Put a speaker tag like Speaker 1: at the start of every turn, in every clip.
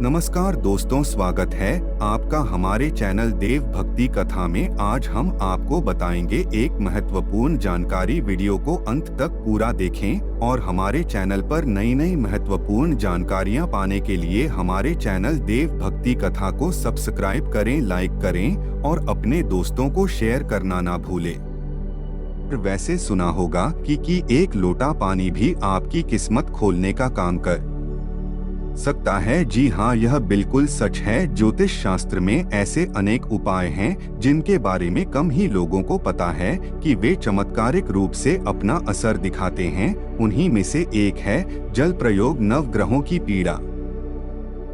Speaker 1: नमस्कार दोस्तों, स्वागत है आपका हमारे चैनल देव भक्ति कथा में। आज हम आपको बताएंगे एक महत्वपूर्ण जानकारी। वीडियो को अंत तक पूरा देखें और हमारे चैनल पर नई नई महत्वपूर्ण जानकारियां पाने के लिए हमारे चैनल देव भक्ति कथा को सब्सक्राइब करें, लाइक करें और अपने दोस्तों को शेयर करना ना भूलें। वैसे सुना होगा कि एक लोटा पानी भी आपकी किस्मत खोलने का काम कर सकता है। जी हाँ, यह बिल्कुल सच है। ज्योतिष शास्त्र में ऐसे अनेक उपाय हैं जिनके बारे में कम ही लोगों को पता है कि वे चमत्कारिक रूप से अपना असर दिखाते हैं। उन्हीं में से एक है जल प्रयोग। नवग्रहों की पीड़ा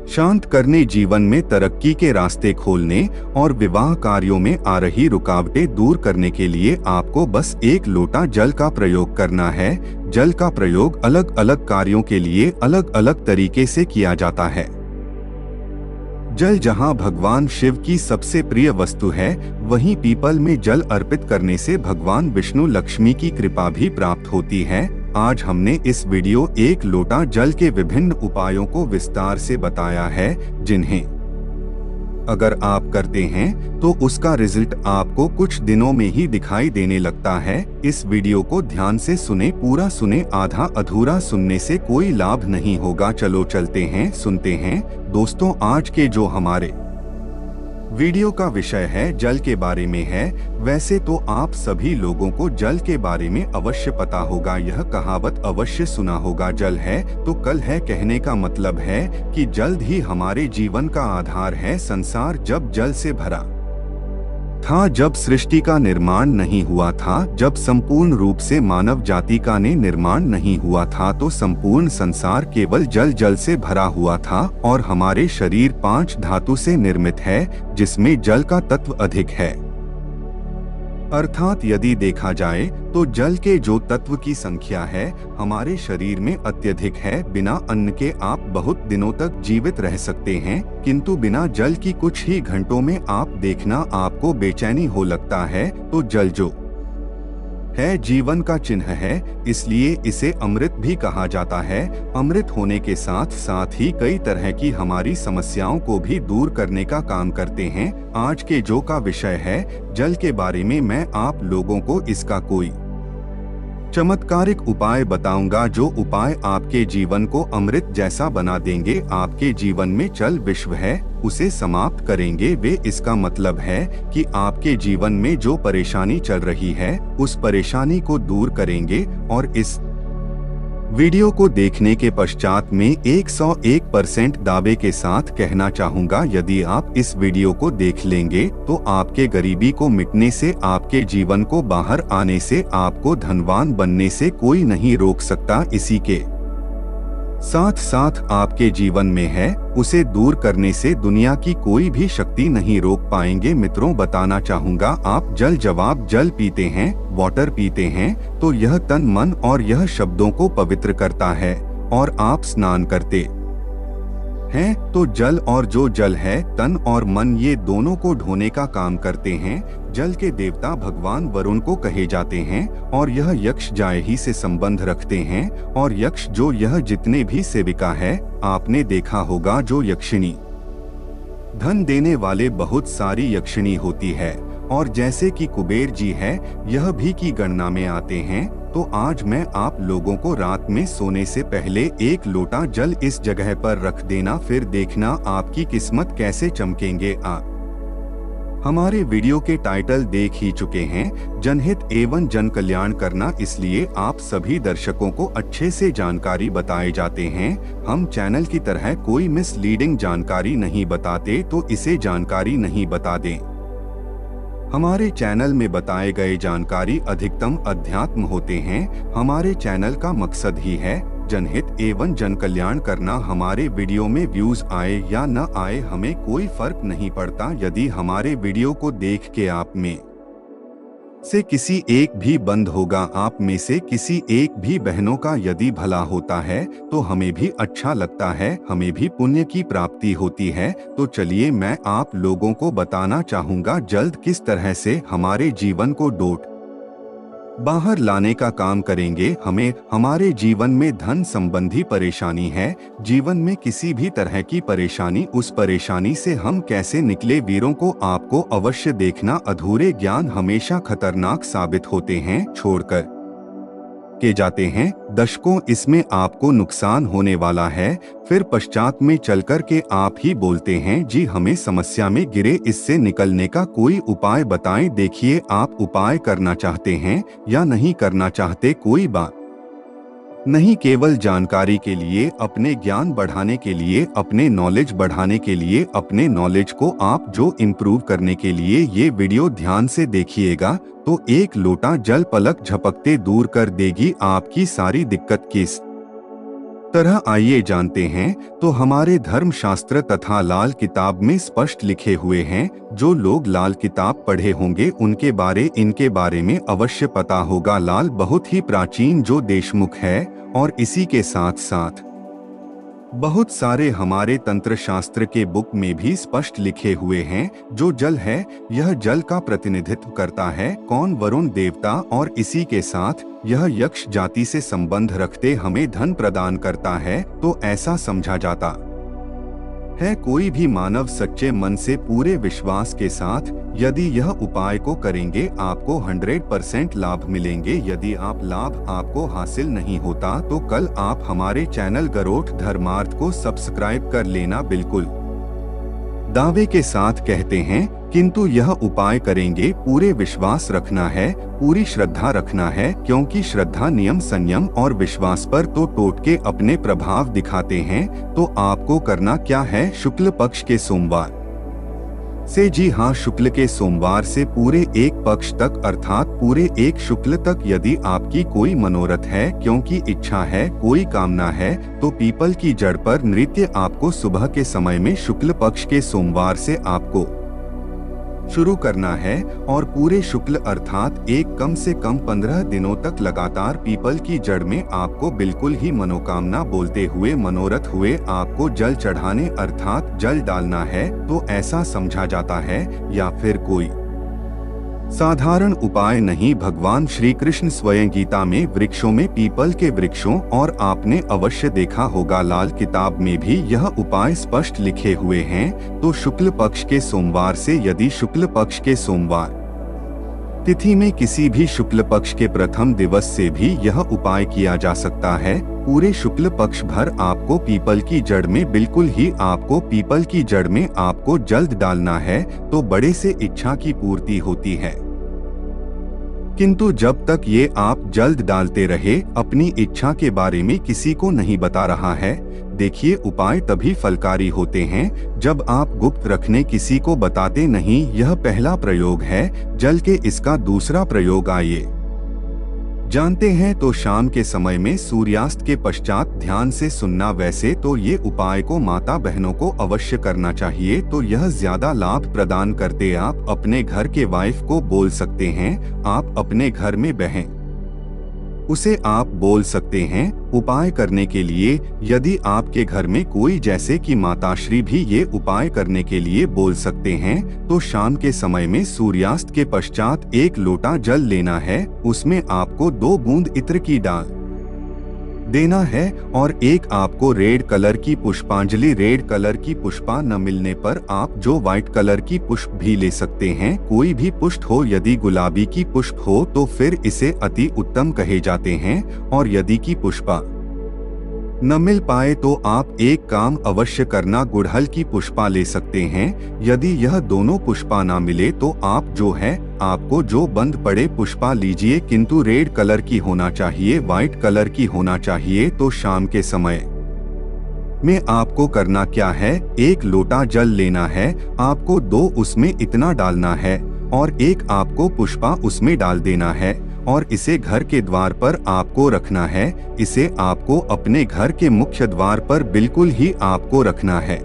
Speaker 1: शांत करने, जीवन में तरक्की के रास्ते खोलने और विवाह कार्यों में आ रही रुकावटें दूर करने के लिए आपको बस एक लोटा जल का प्रयोग करना है। जल का प्रयोग अलग अलग कार्यों के लिए अलग अलग तरीके से किया जाता है। जल जहां भगवान शिव की सबसे प्रिय वस्तु है, वहीं पीपल में जल अर्पित करने से भगवान विष्णु लक्ष्मी की कृपा भी प्राप्त होती है। आज हमने इस वीडियो एक लोटा जल के विभिन्न उपायों को विस्तार से बताया है, जिन्हें अगर आप करते हैं तो उसका रिजल्ट आपको कुछ दिनों में ही दिखाई देने लगता है। इस वीडियो को ध्यान से सुने, पूरा सुने। आधा अधूरा सुनने से कोई लाभ नहीं होगा। चलो चलते हैं, सुनते हैं। दोस्तों, आज के जो हमारे वीडियो का विषय है जल के बारे में है। वैसे तो आप सभी लोगों को जल के बारे में अवश्य पता होगा। यह कहावत अवश्य सुना होगा, जल है तो कल है। कहने का मतलब है कि जल्द ही हमारे जीवन का आधार है। संसार जब जल से भरा था, जब सृष्टि का निर्माण नहीं हुआ था, जब संपूर्ण रूप से मानव जाति का निर्माण नहीं हुआ था, तो संपूर्ण संसार केवल जल जल से भरा हुआ था। और हमारे शरीर 5 धातु से निर्मित है, जिसमें जल का तत्व अधिक है। अर्थात यदि देखा जाए तो जल के जो तत्व की संख्या है हमारे शरीर में अत्यधिक है। बिना अन्न के आप बहुत दिनों तक जीवित रह सकते हैं, किंतु बिना जल की कुछ ही घंटों में आप देखना आपको बेचैनी हो लगता है। तो जल जो है जीवन का चिन्ह है, इसलिए इसे अमृत भी कहा जाता है। अमृत होने के साथ साथ ही कई तरह की हमारी समस्याओं को भी दूर करने का काम करते हैं। आज के जो का विषय है जल के बारे में, मैं आप लोगों को इसका कोई चमत्कारिक उपाय बताऊंगा, जो उपाय आपके जीवन को अमृत जैसा बना देंगे। आपके जीवन में चल विश्व है उसे समाप्त करेंगे वे। इसका मतलब है कि आपके जीवन में जो परेशानी चल रही है उस परेशानी को दूर करेंगे। और इस वीडियो को देखने के पश्चात में 101% दावे के साथ कहना चाहूँगा, यदि आप इस वीडियो को देख लेंगे तो आपके गरीबी को मिटने से, आपके जीवन को बाहर आने से, आपको धनवान बनने से कोई नहीं रोक सकता। इसी के साथ साथ आपके जीवन में है उसे दूर करने से दुनिया की कोई भी शक्ति नहीं रोक पाएंगे। मित्रों, बताना चाहूँगा, आप जल पीते हैं, वाटर पीते हैं, तो यह तन, मन और यह शब्दों को पवित्र करता है। और आप स्नान करते हैं तो जल और जो जल है, तन और मन, ये दोनों को धोने का काम करते हैं। जल के देवता भगवान वरुण को कहे जाते हैं और यह यक्ष जाय ही से संबंध रखते हैं। और यक्ष जो यह जितने भी सेविका है, आपने देखा होगा जो यक्षिणी धन देने वाले बहुत सारी यक्षिणी होती है, और जैसे कि कुबेर जी है, यह भी की गणना में आते हैं। तो आज मैं आप लोगों को रात में सोने से पहले एक लोटा जल इस जगह पर रख देना, फिर देखना आपकी किस्मत कैसे चमकेंगे। आप हमारे वीडियो के टाइटल देख ही चुके हैं, जनहित एवं जन कल्याण करना, इसलिए आप सभी दर्शकों को अच्छे से जानकारी बताए जाते हैं। हम चैनल की तरह कोई मिसलीडिंग जानकारी नहीं बताते, तो इसे जानकारी नहीं बता दें। हमारे चैनल में बताए गए जानकारी अधिकतम अध्यात्म होते हैं। हमारे चैनल का मकसद ही है जनहित एवं जन कल्याण करना। हमारे वीडियो में व्यूज आए या न आए हमें कोई फर्क नहीं पड़ता। यदि हमारे वीडियो को देख के आप में से किसी एक भी बंद होगा, आप में से किसी एक भी बहनों का यदि भला होता है तो हमें भी अच्छा लगता है, हमें भी पुण्य की प्राप्ति होती है। तो चलिए मैं आप लोगों को बताना चाहूँगा जल्द किस तरह से हमारे जीवन को डोट बाहर लाने का काम करेंगे। हमें हमारे जीवन में धन संबंधी परेशानी है, जीवन में किसी भी तरह की परेशानी, उस परेशानी से हम कैसे निकले, वीरों को आपको अवश्य देखना। अधूरे ज्ञान हमेशा खतरनाक साबित होते हैं, छोड़कर के जाते हैं। दशकों इसमें आपको नुकसान होने वाला है, फिर पश्चात में चलकर के आप ही बोलते हैं जी हमें समस्या में गिरे, इससे निकलने का कोई उपाय बताएं। देखिए, आप उपाय करना चाहते हैं या नहीं करना चाहते, कोई बात नहीं, केवल जानकारी के लिए, अपने ज्ञान बढ़ाने के लिए, अपने नॉलेज बढ़ाने के लिए, अपने नॉलेज को आप जो इम्प्रूव करने के लिए ये वीडियो ध्यान से देखिएगा तो एक लोटा जल पलक झपकते दूर कर देगी आपकी सारी दिक्कत। किस तरह, आइए जानते हैं। तो हमारे धर्मशास्त्र तथा लाल किताब में स्पष्ट लिखे हुए हैं। जो लोग लाल किताब पढ़े होंगे इनके बारे में अवश्य पता होगा। लाल बहुत ही प्राचीन जो देशमुख है, और इसी के साथ साथ बहुत सारे हमारे तंत्र शास्त्र के बुक में भी स्पष्ट लिखे हुए हैं। जो जल है, यह जल का प्रतिनिधित्व करता है। कौन? वरुण देवता। और इसी के साथ यह यक्ष जाति से संबंध रखते हमें धन प्रदान करता है। तो ऐसा समझा जाता है कोई भी मानव सच्चे मन से पूरे विश्वास के साथ यदि यह उपाय को करेंगे आपको 100% लाभ मिलेंगे। यदि आप लाभ आपको हासिल नहीं होता तो कल आप हमारे चैनल गरोठ धर्मार्थ को सब्सक्राइब कर लेना, बिल्कुल दावे के साथ कहते हैं। किंतु यह उपाय करेंगे, पूरे विश्वास रखना है, पूरी श्रद्धा रखना है, क्योंकि श्रद्धा नियम संयम और विश्वास पर तो टोटके अपने प्रभाव दिखाते हैं। तो आपको करना क्या है? शुक्ल पक्ष के सोमवार से, जी हाँ, शुक्ल के सोमवार से पूरे एक पक्ष तक अर्थात पूरे एक शुक्ल तक यदि आपकी कोई मनोरथ है, क्योंकि इच्छा है, कोई कामना है, तो पीपल की जड़ पर नृत्य आपको सुबह के समय में शुक्ल पक्ष के सोमवार से आपको शुरू करना है। और पूरे शुक्ल अर्थात एक कम से कम 15 दिनों तक लगातार पीपल की जड़ में आपको बिल्कुल ही मनोकामना बोलते हुए, मनोरथ हुए आपको जल चढ़ाने अर्थात जल डालना है। तो ऐसा समझा जाता है, या फिर कोई साधारण उपाय नहीं। भगवान श्री कृष्ण स्वयं गीता में वृक्षों में पीपल के वृक्षों, और आपने अवश्य देखा होगा लाल किताब में भी यह उपाय स्पष्ट लिखे हुए हैं। तो शुक्ल पक्ष के सोमवार से, यदि शुक्ल पक्ष के सोमवार तिथि में किसी भी शुक्ल पक्ष के प्रथम दिवस से भी यह उपाय किया जा सकता है। पूरे शुक्ल पक्ष भर आपको पीपल की जड़ में, बिल्कुल ही आपको पीपल की जड़ में आपको जल्द डालना है। तो बड़े से इच्छा की पूर्ति होती है। किंतु जब तक ये आप जल्द डालते रहे, अपनी इच्छा के बारे में किसी को नहीं बता रहा है। देखिए, उपाय तभी फलकारी होते हैं जब आप गुप्त रखने किसी को बताते नहीं। यह पहला प्रयोग है जल के। इसका दूसरा प्रयोग आइए जानते हैं। तो शाम के समय में सूर्यास्त के पश्चात ध्यान से सुनना। वैसे तो ये उपाय को माता बहनों को अवश्य करना चाहिए, तो यह ज्यादा लाभ प्रदान करते। आप अपने घर के वाइफ को बोल सकते हैं, आप अपने घर में बहन उसे आप बोल सकते हैं उपाय करने के लिए। यदि आपके घर में कोई, जैसे कि माताश्री भी ये उपाय करने के लिए बोल सकते हैं, तो शाम के समय में सूर्यास्त के पश्चात एक लोटा जल लेना है। उसमें आपको 2 बूंद इत्र की डाल देना है, और एक आपको रेड कलर की पुष्पांजलि। रेड कलर की पुष्पा न मिलने पर आप जो व्हाइट कलर की पुष्प भी ले सकते हैं, कोई भी पुष्प हो। यदि गुलाबी की पुष्प हो तो फिर इसे अति उत्तम कहे जाते हैं। और यदि की पुष्पा न मिल पाए तो आप एक काम अवश्य करना, गुड़हल की पुष्पा ले सकते हैं। यदि यह दोनों पुष्पा ना मिले तो आप जो है आपको जो बंद पड़े पुष्पा लीजिए, किंतु रेड कलर की होना चाहिए, व्हाइट कलर की होना चाहिए। तो शाम के समय में आपको करना क्या है? एक लोटा जल लेना है, आपको 2 उसमें इतना डालना है, और एक आपको पुष्पा उसमें डाल देना है, और इसे घर के द्वार पर आपको रखना है। इसे आपको अपने घर के मुख्य द्वार पर बिल्कुल ही आपको रखना है।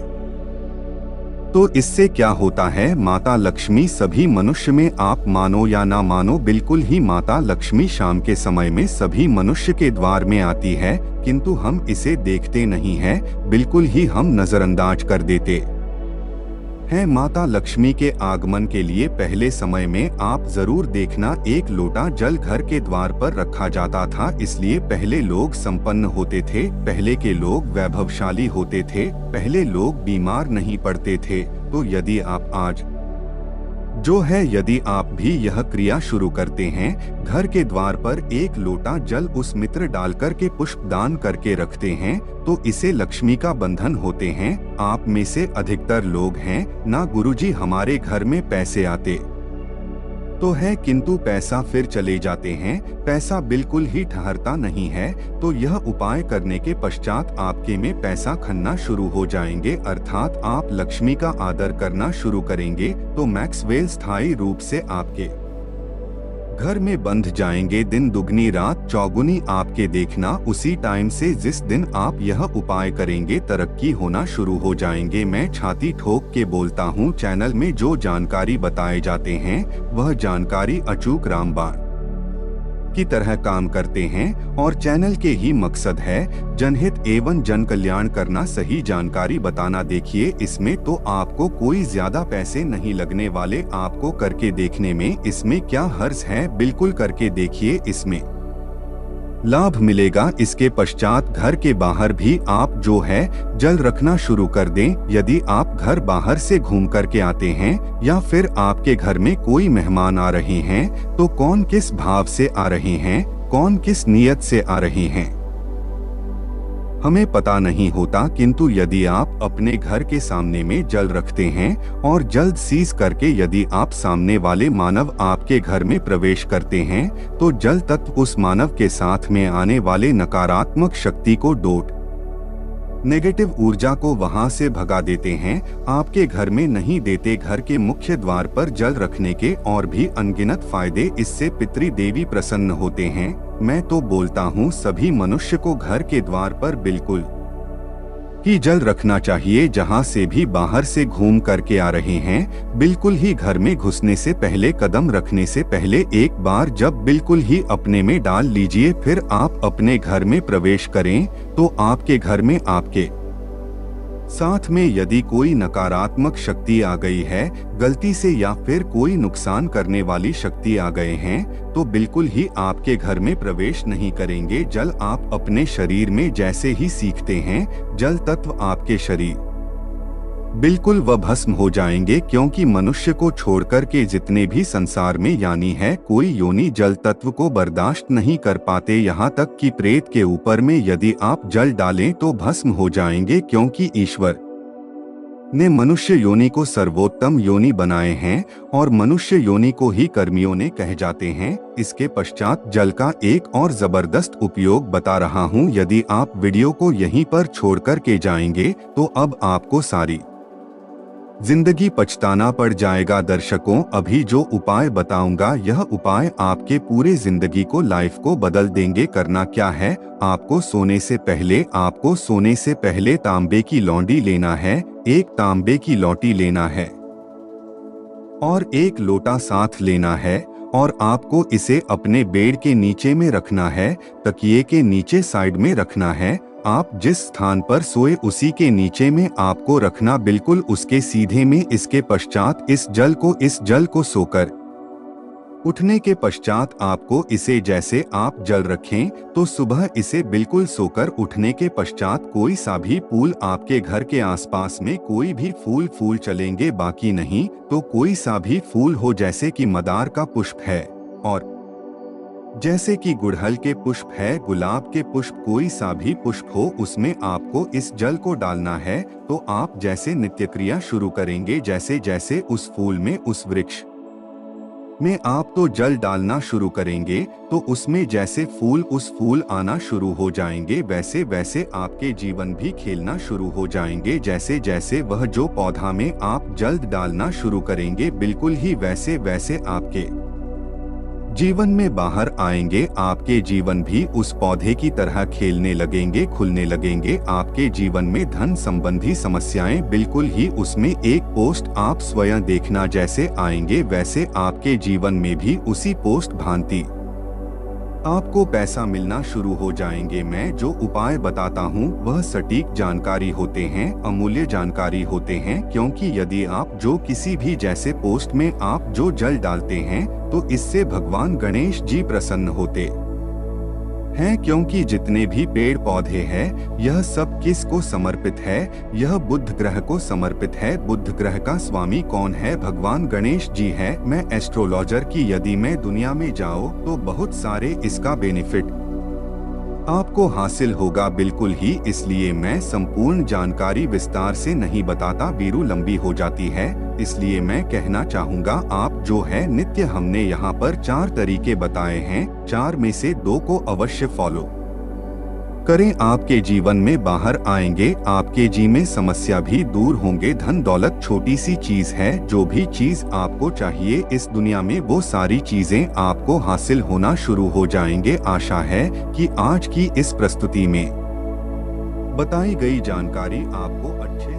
Speaker 1: तो इससे क्या होता है? माता लक्ष्मी सभी मनुष्य में, आप मानो या ना मानो, बिल्कुल ही माता लक्ष्मी शाम के समय में सभी मनुष्य के द्वार में आती है, किंतु हम इसे देखते नहीं है, बिल्कुल ही हम नजरअंदाज कर देते है। माता लक्ष्मी के आगमन के लिए पहले समय में आप जरूर देखना, एक लोटा जल घर के द्वार पर रखा जाता था, इसलिए पहले लोग संपन्न होते थे, पहले के लोग वैभवशाली होते थे, पहले लोग बीमार नहीं पड़ते थे। तो यदि आप आज यदि आप भी यह क्रिया शुरू करते हैं, घर के द्वार पर एक लोटा जल उस मित्र डालकर के पुष्प दान करके रखते हैं, तो इसे लक्ष्मी का बंधन होते हैं। आप में से अधिकतर लोग हैं ना गुरुजी हमारे घर में पैसे आते तो है किंतु पैसा फिर चले जाते हैं, पैसा बिल्कुल ही ठहरता नहीं है। तो यह उपाय करने के पश्चात आपके में पैसा खन्ना शुरू हो जाएंगे, अर्थात आप लक्ष्मी का आदर करना शुरू करेंगे, तो मैक्सवेल स्थायी रूप से आपके घर में बंध जाएंगे। दिन दुगनी रात चौगुनी आपके देखना, उसी टाइम से जिस दिन आप यह उपाय करेंगे तरक्की होना शुरू हो जाएंगे। मैं छाती ठोक के बोलता हूँ, चैनल में जो जानकारी बताए जाते हैं वह जानकारी अचूक रामबाण की तरह काम करते हैं और चैनल के ही मकसद है जनहित एवं जन कल्याण करना, सही जानकारी बताना। देखिए इसमें तो आपको कोई ज्यादा पैसे नहीं लगने वाले, आपको करके देखने में इसमें क्या हर्ज है, बिल्कुल करके देखिए, इसमें लाभ मिलेगा। इसके पश्चात घर के बाहर भी आप जल रखना शुरू कर दें। यदि आप घर बाहर से घूम करके आते हैं या फिर आपके घर में कोई मेहमान आ रहे हैं, तो कौन किस भाव से आ रहे हैं, कौन किस नियत से आ रहे हैं, हमें पता नहीं होता, किंतु यदि आप अपने घर के सामने में जल रखते हैं और जल्द सीज करके यदि आप सामने वाले मानव आपके घर में प्रवेश करते हैं, तो जल तत्व उस मानव के साथ में आने वाले नकारात्मक शक्ति को नेगेटिव ऊर्जा को वहां से भगा देते हैं, आपके घर में नहीं देते। घर के मुख्य द्वार पर जल रखने के और भी अनगिनत फायदे, इससे पितृ देवी प्रसन्न होते हैं। मैं तो बोलता हूँ सभी मनुष्य को घर के द्वार पर बिल्कुल ही जल रखना चाहिए। जहाँ से भी बाहर से घूम करके आ रहे हैं, बिल्कुल ही घर में घुसने से पहले, कदम रखने से पहले एक बार जब बिल्कुल ही अपने में डाल लीजिए, फिर आप अपने घर में प्रवेश करें, तो आपके घर में आपके साथ में यदि कोई नकारात्मक शक्ति आ गई है गलती से, या फिर कोई नुकसान करने वाली शक्ति आ गए हैं, तो बिल्कुल ही आपके घर में प्रवेश नहीं करेंगे। जल आप अपने शरीर में जैसे ही सीखते हैं, जल तत्व आपके शरीर बिल्कुल व भस्म हो जाएंगे, क्योंकि मनुष्य को छोड़कर के जितने भी संसार में यानी है कोई योनि जल तत्व को बर्दाश्त नहीं कर पाते। यहाँ तक कि प्रेत के ऊपर में यदि आप जल डालें तो भस्म हो जाएंगे, क्योंकि ईश्वर ने मनुष्य योनि को सर्वोत्तम योनि बनाए हैं और मनुष्य योनि को ही कर्मियों ने कह जाते हैं। इसके पश्चात जल का एक और जबरदस्त उपयोग बता रहा हूँ। यदि आप वीडियो को यहीं पर छोड़ कर के जाएंगे तो अब आपको सारी जिंदगी पछताना पड़ जाएगा। दर्शकों, अभी जो उपाय बताऊंगा यह उपाय आपके पूरे जिंदगी को, लाइफ को बदल देंगे। करना क्या है, आपको सोने से पहले तांबे की लौंडी लेना है, एक तांबे की लौटी लेना है और एक लोटा साथ लेना है, और आपको इसे अपने बेड के नीचे में रखना है, तकिए के नीचे साइड में रखना है। आप जिस स्थान पर सोए उसी के नीचे में आपको रखना, बिल्कुल उसके सीधे में। इसके पश्चात इस जल को सोकर उठने के पश्चात आपको इसे, जैसे आप जल रखें तो सुबह इसे बिल्कुल सोकर उठने के पश्चात कोई सा भी फूल, आपके घर के आसपास में कोई भी फूल चलेंगे, बाकी नहीं तो कोई सा भी फूल हो, जैसे कि मदार का पुष्प है और जैसे कि गुड़हल के पुष्प है, गुलाब के पुष्प, कोई सा भी पुष्प हो, उसमें आपको इस जल को डालना है। तो आप जैसे नित्य क्रिया शुरू करेंगे, जैसे जैसे उस फूल में, उस वृक्ष में आप तो जल डालना शुरू करेंगे, तो उसमें जैसे फूल आना शुरू हो जाएंगे, वैसे वैसे आपके जीवन भी खेलना शुरू हो जाएंगे। जैसे जैसे वह जो पौधा में आप जल डालना शुरू करेंगे, बिल्कुल ही वैसे वैसे आपके जीवन में बाहर आएंगे। आपके जीवन भी उस पौधे की तरह खेलने लगेंगे, खुलने लगेंगे। आपके जीवन में धन संबंधी समस्याएं बिल्कुल ही उसमें एक पोस्ट आप स्वयं देखना, जैसे आएंगे वैसे आपके जीवन में भी उसी पोस्ट भांति आपको पैसा मिलना शुरू हो जाएंगे। मैं जो उपाय बताता हूँ वह सटीक जानकारी होते हैं, अमूल्य जानकारी होते हैं, क्योंकि यदि आप जो किसी भी जैसे पोस्ट में आप जो जल डालते हैं तो इससे भगवान गणेश जी प्रसन्न होते हैं, क्योंकि जितने भी पेड़ पौधे हैं यह सब किस को समर्पित है? यह बुध ग्रह को समर्पित है। बुध ग्रह का स्वामी कौन है? भगवान गणेश जी है। मैं एस्ट्रोलॉजर की यदि मैं दुनिया में जाऊँ तो बहुत सारे इसका बेनिफिट आपको हासिल होगा, बिल्कुल ही। इसलिए मैं संपूर्ण जानकारी विस्तार से नहीं बताता, वीरू लंबी हो जाती है। इसलिए मैं कहना चाहूँगा आप जो है नित्य हमने यहाँ पर 4 तरीके बताए हैं, 4 में से 2 को अवश्य फॉलो करें। आपके जीवन में बाहर आएंगे, आपके जी में समस्या भी दूर होंगे। धन दौलत छोटी सी चीज है, जो भी चीज आपको चाहिए इस दुनिया में वो सारी चीजें आपको हासिल होना शुरू हो जाएंगे। आशा है कि आज की इस प्रस्तुति में बताई गई जानकारी आपको अच्छे